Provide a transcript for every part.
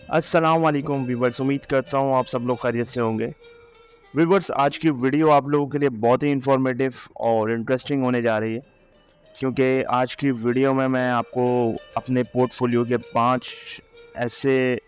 अस्सलाम वालेकुम व्यूवर्स, उम्मीद करता हूँ आप सब लोग खैरियत से होंगे। व्यूवर्स, आज की वीडियो आप लोगों के लिए बहुत ही इंफॉर्मेटिव और इंटरेस्टिंग होने जा रही है, क्योंकि आज की वीडियो में मैं आपको अपने पोर्टफोलियो के 5 ऐसे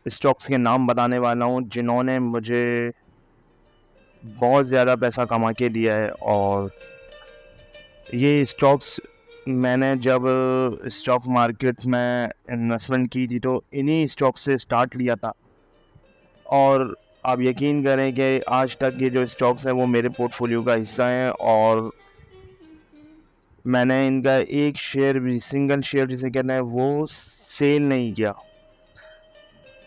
स्टॉक्स के नाम बताने वाला हूँ जिन्होंने मुझे बहुत ज़्यादा पैसा कमा के दिया है। और ये स्टॉक्स मैंने जब स्टॉक मार्केट में इन्वेस्टमेंट की थी तो इन्हीं स्टॉक से स्टार्ट लिया था, और आप यकीन करें कि आज तक ये जो स्टॉक्स हैं वो मेरे पोर्टफोलियो का हिस्सा हैं, और मैंने इनका एक शेयर भी, सिंगल शेयर जिसे कहते हैं, वो सेल नहीं किया।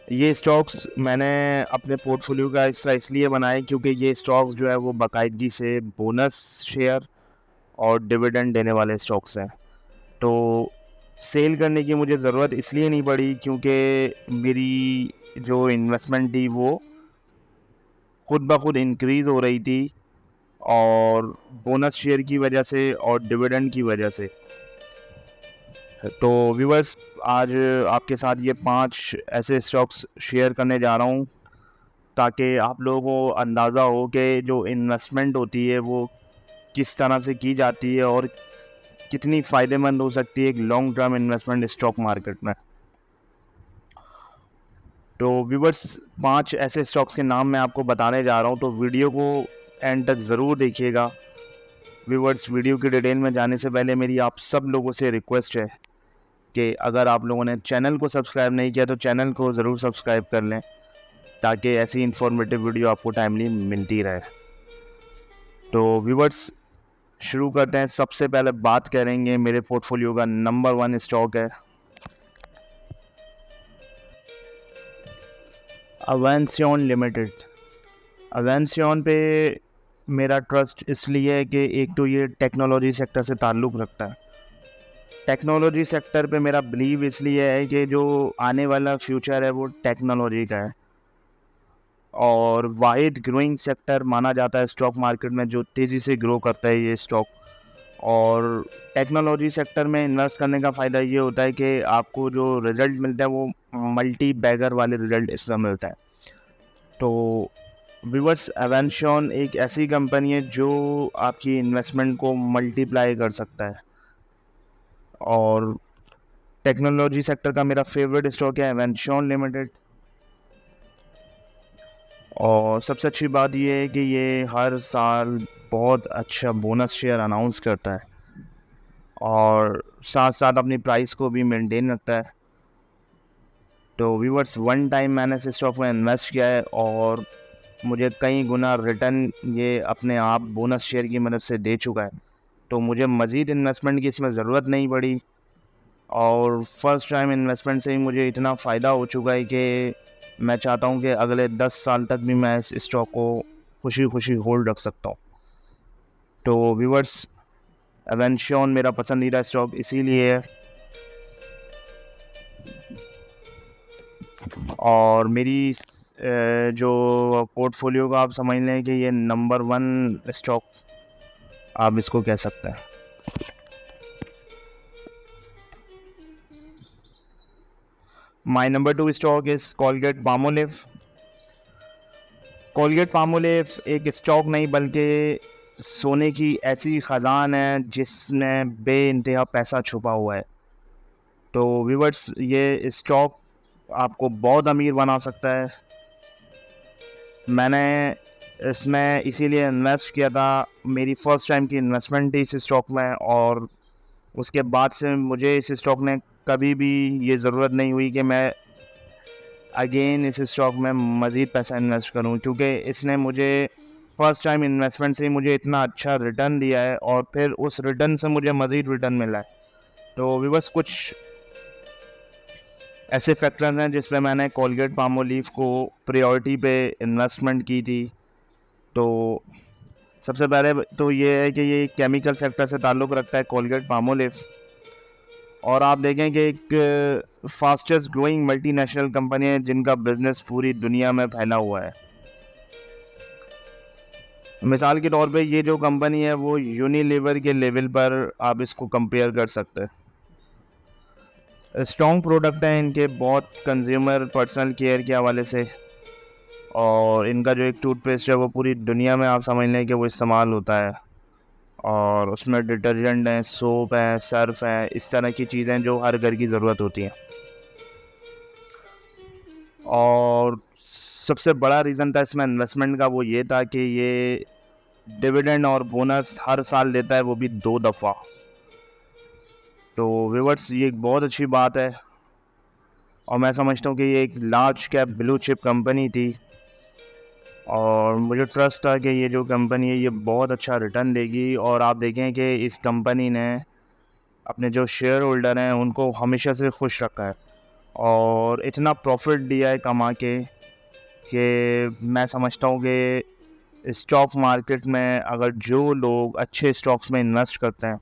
ये स्टॉक्स मैंने अपने पोर्टफोलियो का हिस्सा इसलिए बनाए क्योंकि ये स्टॉक्स जो है वो बाकायदगी से बोनस शेयर और डिविडेंड देने वाले स्टॉक्स हैं। तो सेल करने की मुझे ज़रूरत इसलिए नहीं पड़ी क्योंकि मेरी जो इन्वेस्टमेंट थी वो खुद ब खुद इंक्रीज़ हो रही थी, और बोनस शेयर की वजह से और डिविडेंड की वजह से। तो व्यूअर्स, आज आपके साथ ये 5 ऐसे स्टॉक्स शेयर करने जा रहा हूँ ताकि आप लोगों को अंदाज़ा हो कि जो इन्वेस्टमेंट होती है वो किस तरह से की जाती है और कितनी फ़ायदेमंद हो सकती है एक long term investment stock market में। तो व्यूअर्स, 5 ऐसे स्टॉक्स के नाम मैं आपको बताने जा रहा हूँ, तो वीडियो को एंड तक ज़रूर देखिएगा। व्यूअर्स, वीडियो की डिटेल में जाने से पहले मेरी आप सब लोगों से रिक्वेस्ट है कि अगर आप लोगों ने चैनल को सब्सक्राइब नहीं किया तो चैनल को ज़रूर सब्सक्राइब कर लें, ताकि ऐसी इन्फॉर्मेटिव वीडियो आपको टाइमली मिलती रहे। तो व्यूअर्स, शुरू करते हैं। सबसे पहले बात करेंगे मेरे पोर्टफोलियो का नंबर 1 स्टॉक है अवेंसियन लिमिटेड। अवेंसियन पे मेरा ट्रस्ट इसलिए है कि एक तो ये टेक्नोलॉजी सेक्टर से ताल्लुक़ रखता है। टेक्नोलॉजी सेक्टर पे मेरा बिलीव इसलिए है कि जो आने वाला फ्यूचर है वो टेक्नोलॉजी का है, और वाहिद ग्रोइंग सेक्टर माना जाता है स्टॉक मार्केट में जो तेज़ी से ग्रो करता है ये स्टॉक। और टेक्नोलॉजी सेक्टर में इन्वेस्ट करने का फ़ायदा ये होता है कि आपको जो रिज़ल्ट मिलता है वो मल्टी बैगर वाले रिज़ल्ट इसमें मिलता है। तो व्यूअर्स, अवेंशन एक ऐसी कंपनी है जो आपकी इन्वेस्टमेंट को मल्टीप्लाई कर सकता है, और टेक्नोलॉजी सेक्टर का मेरा फेवरेट स्टॉक है अवेंशन लिमिटेड। और सबसे अच्छी बात ये है कि ये हर साल बहुत अच्छा बोनस शेयर अनाउंस करता है, और साथ साथ अपनी प्राइस को भी मेंटेन रखता है। तो व्यूअर्स, वन टाइम मैंने इस स्टॉक में इन्वेस्ट किया है और मुझे कई गुना रिटर्न ये अपने आप बोनस शेयर की मदद से दे चुका है। तो मुझे मज़ीद इन्वेस्टमेंट की इसमें ज़रूरत नहीं पड़ी, और फर्स्ट टाइम इन्वेस्टमेंट से ही मुझे इतना फ़ायदा हो चुका है कि मैं चाहता हूँ कि अगले 10 साल तक भी मैं इस स्टॉक को खुशी खुशी होल्ड रख सकता हूँ। तो व्यूअर्स, अवेंशन मेरा पसंदीदा स्टॉक इसीलिए है, और मेरी जो पोर्टफोलियो का आप समझ लें कि ये नंबर 1 स्टॉक आप इसको कह सकते हैं। My number 2 stock is Colgate Palmolive. Colgate Palmolive एक स्टॉक नहीं बल्कि सोने की ऐसी ख़जान है जिसमें बेइंतहा पैसा छुपा हुआ है। तो व्यूअर्स, ये स्टॉक आपको बहुत अमीर बना सकता है। मैंने इसमें इसीलिए इन्वेस्ट किया था, मेरी फ़र्स्ट टाइम की इन्वेस्टमेंट थी इस स्टॉक में, और उसके बाद से मुझे इस स्टॉक में कभी भी ये ज़रूरत नहीं हुई कि मैं अगेन इस स्टॉक में मज़ीद पैसा इन्वेस्ट करूं, क्योंकि इसने मुझे फ़र्स्ट टाइम इन्वेस्टमेंट से ही मुझे इतना अच्छा रिटर्न दिया है, और फिर उस रिटर्न से मुझे मज़ीद रिटर्न मिला है। तो व्यूअर्स, कुछ ऐसे फैक्टर्स हैं जिस पे मैंने कोलगेट पामोलिव को प्रायोरिटी पे इन्वेस्टमेंट की थी। तो सबसे पहले तो ये है कि ये केमिकल सेक्टर से ताल्लुक़ रखता है कोलगेट पामोलिव, और आप देखें कि एक फास्टेस्ट ग्रोइंग मल्टीनेशनल कंपनी है जिनका बिजनेस पूरी दुनिया में फैला हुआ है। मिसाल के तौर पे ये जो कंपनी है वो यूनिलीवर के लेवल पर आप इसको कंपेयर कर सकते हैं। स्ट्रॉन्ग प्रोडक्ट है इनके, बहुत कंज्यूमर पर्सनल केयर के हवाले से, और इनका जो एक टूथपेस्ट है वो पूरी दुनिया में आप समझ लें कि वो इस्तेमाल होता है, और उसमें डिटर्जेंट है, सोप है, सर्फ है, इस तरह की चीज़ें जो हर घर की ज़रूरत होती हैं। और सबसे बड़ा रीज़न था इसमें इन्वेस्टमेंट का वो ये था कि ये डिविडेंड और बोनस हर साल देता है, वो भी 2 दफ़ा। तो व्यूअर्स ये एक बहुत अच्छी बात है, और मैं समझता हूँ कि ये एक large cap blue chip company थी, और मुझे ट्रस्ट था कि ये जो कंपनी है ये बहुत अच्छा रिटर्न देगी। और आप देखें कि इस कंपनी ने अपने जो शेयर होल्डर हैं उनको हमेशा से खुश रखा है, और इतना प्रॉफिट दिया है कमा के कि मैं समझता हूँ कि स्टॉक मार्केट में अगर जो लोग अच्छे स्टॉक्स में इन्वेस्ट करते हैं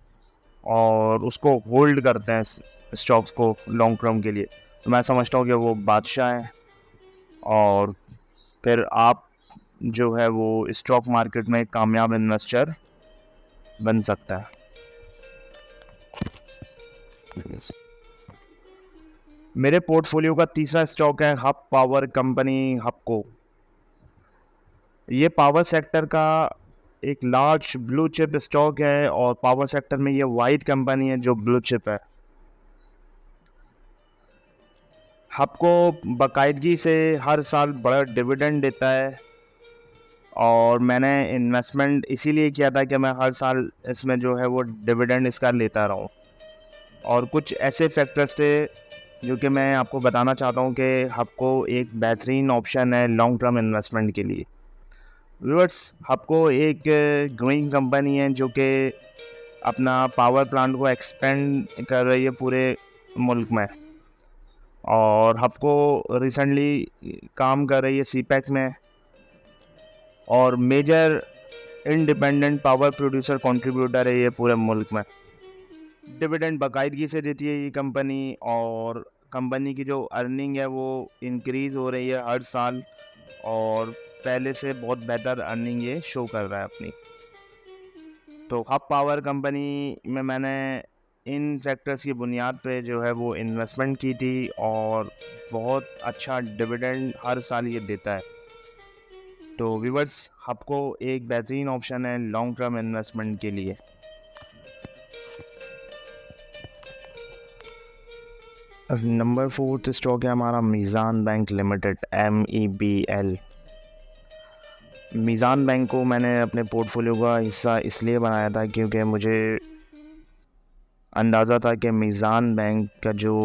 और उसको होल्ड करते हैं स्टॉक्स को लॉन्ग टर्म के लिए, तो मैं समझता हूँ कि वो बादशाह हैं, और फिर आप जो है वो स्टॉक मार्केट में एक कामयाब इन्वेस्टर बन सकता है। मेरे पोर्टफोलियो का तीसरा स्टॉक है हब पावर कंपनी, हबको। ये पावर सेक्टर का एक लार्ज ब्लू चिप स्टॉक है, और पावर सेक्टर में ये वाइड कंपनी है जो ब्लू चिप है। हबको बाकायदगी से हर साल बड़ा डिविडेंड देता है, और मैंने इन्वेस्टमेंट इसीलिए किया था कि मैं हर साल इसमें जो है वो डिविडेंड इसका लेता रहूं। और कुछ ऐसे फैक्टर्स थे जो कि मैं आपको बताना चाहता हूं कि हबको एक बेहतरीन ऑप्शन है लॉन्ग टर्म इन्वेस्टमेंट के लिए। व्यूअर्स, हबको एक ग्रोइंग कंपनी है जो कि अपना पावर प्लांट को एक्सपेंड कर रही है पूरे मुल्क में, और हबको रिसेंटली काम कर रही है सीपैक में, और major independent power producer contributor है ये पूरे मुल्क में। डिविडेंड बाकायदगी से देती है ये कंपनी, और कंपनी की जो अर्निंग है वो इंक्रीज़ हो रही है हर साल, और पहले से बहुत बेहतर अर्निंग ये शो कर रहा है अपनी। तो हब पावर कंपनी में मैंने इन फैक्टर्स की बुनियाद पे जो है वो इन्वेस्टमेंट की थी, और बहुत अच्छा डिविडेंड हर साल ये देता है। तो व्यूअर्स, हबको एक बेहतरीन ऑप्शन है लॉन्ग टर्म इन्वेस्टमेंट के लिए। नंबर 4 स्टॉक है हमारा मीज़ान बैंक लिमिटेड, MEBL। मीज़ान बैंक को मैंने अपने पोर्टफोलियो का हिस्सा इसलिए बनाया था क्योंकि मुझे अंदाज़ा था कि मीज़ान बैंक का जो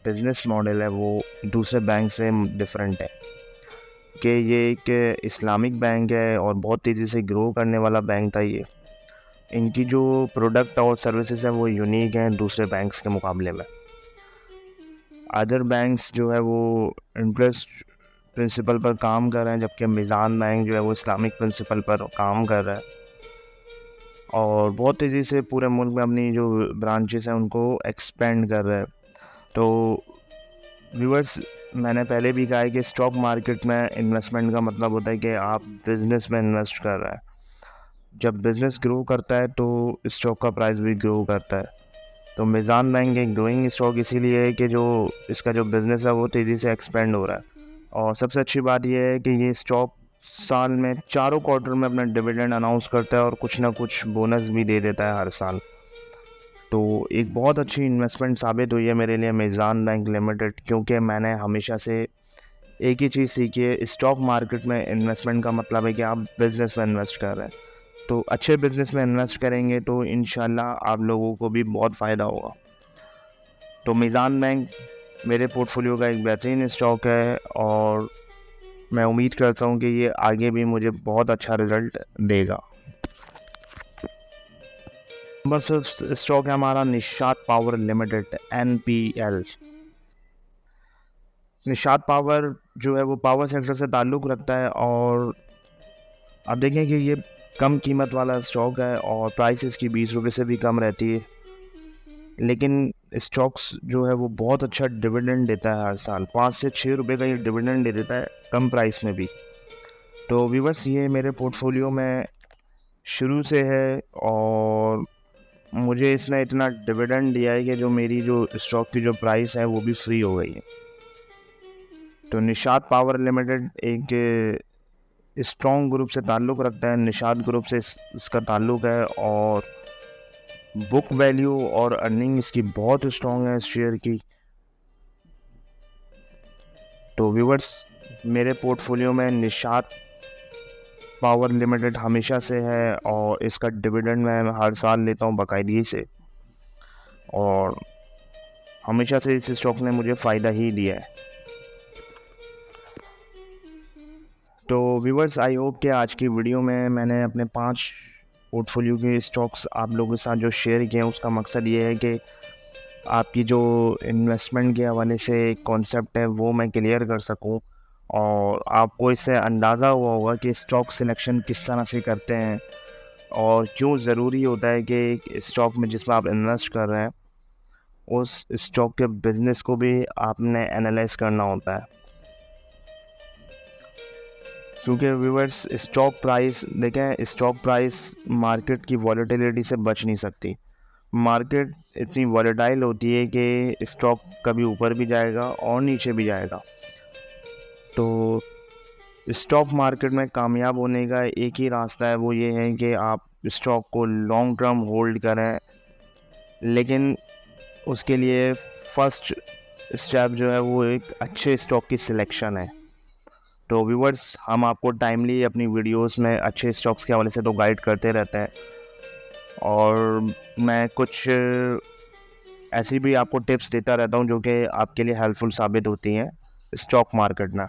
बिज़नेस मॉडल है वो दूसरे बैंक से डिफरेंट है, कि ये एक इस्लामिक बैंक है और बहुत तेज़ी से ग्रो करने वाला बैंक था ये। इनकी जो प्रोडक्ट और सर्विसेज हैं वो यूनिक हैं दूसरे बैंक्स के मुकाबले में। अदर बैंक्स जो है वो इंटरेस्ट प्रिंसिपल पर काम कर रहे हैं, जबकि मीज़ान बैंक जो है वो इस्लामिक प्रिंसिपल पर काम कर रहा है, और बहुत तेज़ी से पूरे मुल्क में अपनी जो ब्रांचेस हैं उनको एक्सपेंड कर रहा है। तो व्यूअर्स, मैंने पहले भी कहा है कि स्टॉक मार्केट में इन्वेस्टमेंट का मतलब होता है कि आप बिज़नेस में इन्वेस्ट कर रहे हैं। जब बिज़नेस ग्रो करता है तो स्टॉक का प्राइस भी ग्रो करता है। तो मीज़ान बैंक एक ग्रोइंग स्टॉक इसीलिए है कि जो इसका जो बिज़नेस है वो तेज़ी से एक्सपेंड हो रहा है, और सबसे अच्छी बात यह है कि ये स्टॉक साल में चारों क्वार्टर में अपना डिविडेंड अनाउंस करता है, और कुछ ना कुछ बोनस भी दे देता है हर साल। तो एक बहुत अच्छी इन्वेस्टमेंट साबित हुई है मेरे लिए मीज़ान बैंक लिमिटेड, क्योंकि मैंने हमेशा से एक ही चीज़ सीखी है, स्टॉक मार्केट में इन्वेस्टमेंट का मतलब है कि आप बिज़नेस में इन्वेस्ट कर रहे हैं। तो अच्छे बिज़नेस में इन्वेस्ट करेंगे तो इंशाल्लाह आप लोगों को भी बहुत फ़ायदा होगा। तो मीज़ान बैंक मेरे पोर्टफोलियो का एक बेहतरीन स्टॉक है, और मैं उम्मीद करता हूँ कि ये आगे भी मुझे बहुत अच्छा रिज़ल्ट देगा। नंबर 6 स्टॉक है हमारा Nishat power limited, NPL। Nishat power जो है वो पावर सेक्टर से ताल्लुक़ रखता है, और आप देखें कि ये कम कीमत वाला स्टॉक है, और प्राइस इसकी 20 रुपये से भी कम रहती है। लेकिन स्टॉक्स जो है वो बहुत अच्छा डिविडेंड देता है हर साल, 5 से 6 रुपये का ये डिविडेंड दे देता है कम प्राइस में भी। तो व्यूअर्स ये मेरे पोर्टफोलियो में शुरू से है और मुझे इसने इतना डिविडेंड दिया है कि जो मेरी जो स्टॉक की जो प्राइस है वो भी फ्री हो गई है। तो निषाद पावर लिमिटेड एक स्ट्रॉन्ग ग्रुप से ताल्लुक़ रखता है, निषाद ग्रुप से इसका ताल्लुक़ है और बुक वैल्यू और अर्निंग इसकी बहुत स्ट्रॉन्ग है इस शेयर की। तो व्यूअर्स मेरे पोर्टफोलियो में निषाद पावर लिमिटेड हमेशा से है और इसका डिविडेंड मैं हर साल लेता हूँ बाकायदगी से और हमेशा से इस स्टॉक ने मुझे फ़ायदा ही दिया है। तो व्यूअर्स आई होप कि आज की वीडियो में मैंने अपने 5 पोर्टफोलियो के स्टॉक्स आप लोगों के साथ जो शेयर किए हैं उसका मकसद ये है कि आपकी जो इन्वेस्टमेंट के हवाले से कॉन्सेप्ट है वो मैं क्लियर कर सकूं और आपको इससे अंदाज़ा हुआ होगा कि स्टॉक सिलेक्शन किस तरह से करते हैं और क्यों ज़रूरी होता है कि स्टॉक में जिसमें आप इन्वेस्ट कर रहे हैं उस स्टॉक के बिज़नेस को भी आपने एनालाइज करना होता है। क्योंकि व्यूअर्स स्टॉक प्राइस देखें, स्टॉक प्राइस मार्केट की वॉलेटिलिटी से बच नहीं सकती। मार्केट इतनी वॉलेटाइल होती है कि स्टॉक कभी ऊपर भी जाएगा और नीचे भी जाएगा। तो स्टॉक मार्केट में कामयाब होने का एक ही रास्ता है, वो ये है कि आप स्टॉक को लॉन्ग टर्म होल्ड करें, लेकिन उसके लिए फर्स्ट स्टेप जो है वो एक अच्छे स्टॉक की सिलेक्शन है। तो व्यूअर्स हम आपको टाइमली अपनी वीडियोस में अच्छे स्टॉक्स के हवाले से तो गाइड करते रहते हैं और मैं कुछ ऐसी भी आपको टिप्स देता रहता हूं जो कि आपके लिए हेल्पफुल साबित होती हैं स्टॉक मार्केट में।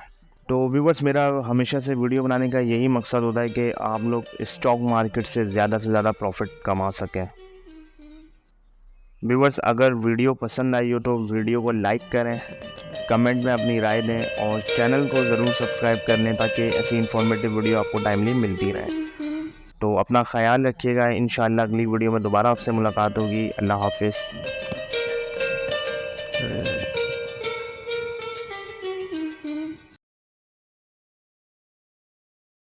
तो व्यूअर्स मेरा हमेशा से वीडियो बनाने का यही मकसद होता है कि आप लोग स्टॉक मार्केट से ज़्यादा प्रॉफिट कमा सकें। व्यूअर्स अगर वीडियो पसंद आई हो तो वीडियो को लाइक करें, कमेंट में अपनी राय दें और चैनल को ज़रूर सब्सक्राइब कर लें ताकि ऐसी इन्फॉर्मेटिव वीडियो आपको टाइमली मिलती रहे। तो अपना ख्याल रखिएगा, इंशाल्लाह अगली वीडियो में दोबारा आपसे मुलाकात होगी। अल्लाह हाफिज़।